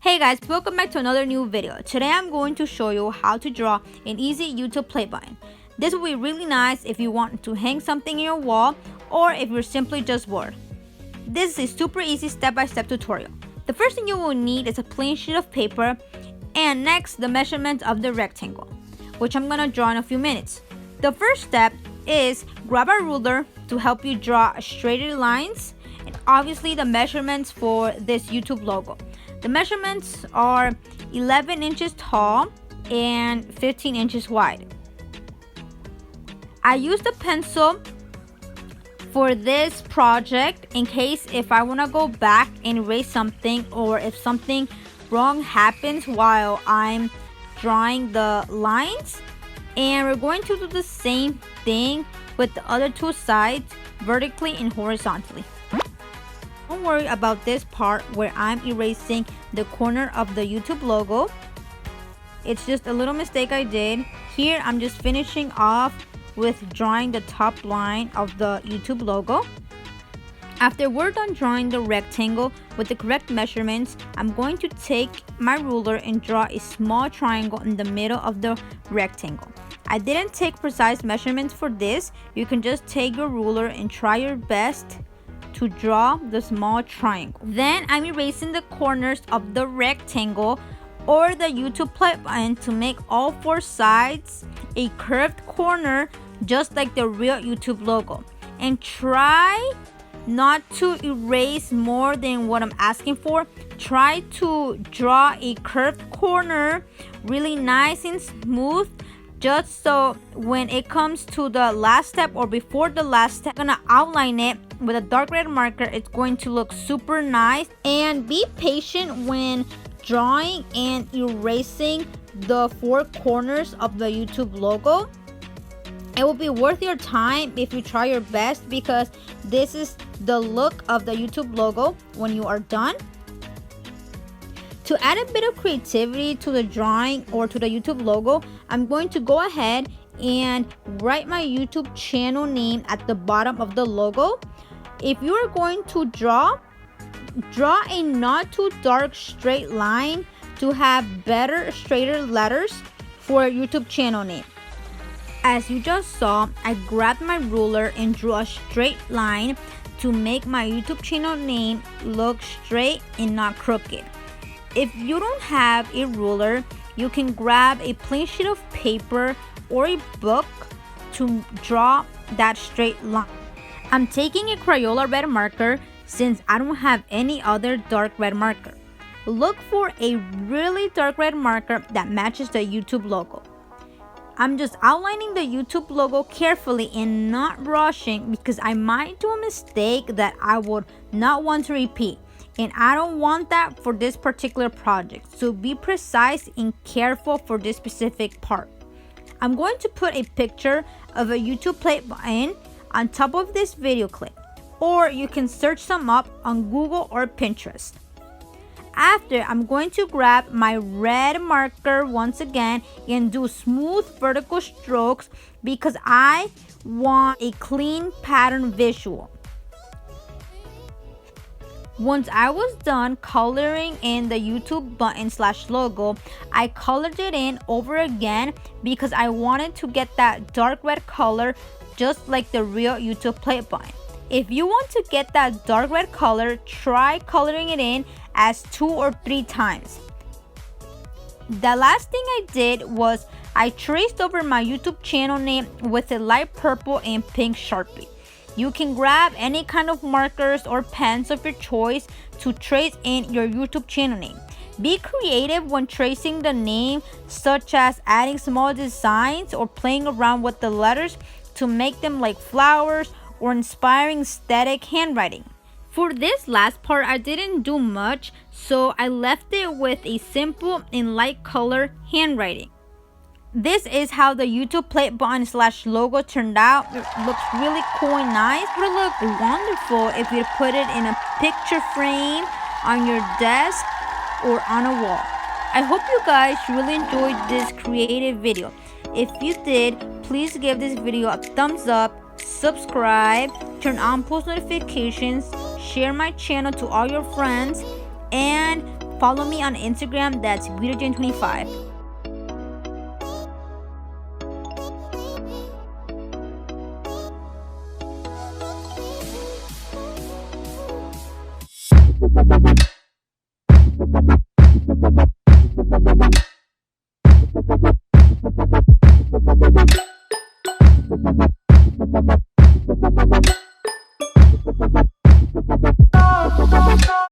Hey guys, welcome back to another new video. Today I'm going to show you how to draw an easy YouTube play button. This will be really nice if you want to hang something in your wall or if you're simply just bored. This is a super easy step-by-step tutorial. The first thing you will need is a plain sheet of paper and next the measurements of the rectangle, which I'm going to draw in a few minutes. The first step is grab a ruler to help you draw straighter lines and obviously the measurements for this YouTube logo. The measurements are 11 inches tall and 15 inches wide. I used a pencil for this project in case if I want to go back and erase something or if something wrong happens while I'm drawing the lines. And we're going to do the same thing with the other two sides, vertically and horizontally. Don't worry about this part where I'm erasing the corner of the YouTube logo. It's just a little mistake I did. Here I'm just finishing off with drawing the top line of the YouTube logo. After we're done drawing the rectangle with the correct measurements, I'm going to take my ruler and draw a small triangle in the middle of the rectangle. I didn't take precise measurements for this. You can just take your ruler and try your best to draw the small triangle. Then I'm erasing the corners of the rectangle or the YouTube play button to make all four sides a curved corner just like the real YouTube logo. And try not to erase more than what I'm asking for. Try to draw a curved corner really nice and smooth, just so when it comes to the last step or before the last step, I'm gonna outline it with a dark red marker. It's going to look super nice. And be patient when drawing and erasing the four corners of the YouTube logo. It will be worth your time if you try your best, because this is the look of the YouTube logo when you are done. To add a bit of creativity to the drawing or to the YouTube logo, I'm going to go ahead and write my YouTube channel name at the bottom of the logo. If you are going to draw a not too dark straight line to have better, straighter letters for a YouTube channel name. As you just saw, I grabbed my ruler and drew a straight line to make my YouTube channel name look straight and not crooked. If you don't have a ruler, you can grab a plain sheet of paper or a book to draw that straight line. I'm taking a Crayola red marker since I don't have any other dark red marker. Look for a really dark red marker that matches the YouTube logo. I'm just outlining the YouTube logo carefully and not rushing because I might do a mistake that I would not want to repeat. And I don't want that for this particular project. So be precise and careful for this specific part. I'm going to put a picture of a YouTube play button on top of this video clip. Or you can search some up on Google or Pinterest. After, I'm going to grab my red marker once again and do smooth vertical strokes because I want a clean pattern visual. Once I was done coloring in the YouTube button / logo, I colored it in over again because I wanted to get that dark red color just like the real YouTube play button. If you want to get that dark red color, try coloring it in as 2 or 3 times. The last thing I did was I traced over my YouTube channel name with a light purple and pink Sharpie. You can grab any kind of markers or pens of your choice to trace in your YouTube channel name. Be creative when tracing the name, such as adding small designs or playing around with the letters to make them like flowers or inspiring static handwriting. For this last part, I didn't do much, so I left it with a simple and light color handwriting. This is how the YouTube play button / logo turned out. It looks really cool and nice. It would look wonderful if you put it in a picture frame on your desk or on a wall. I hope you guys really enjoyed this creative video. If you did, please give this video a thumbs up, subscribe, turn on post notifications, share my channel to all your friends, and Follow me on Instagram, that's BeautyJane25.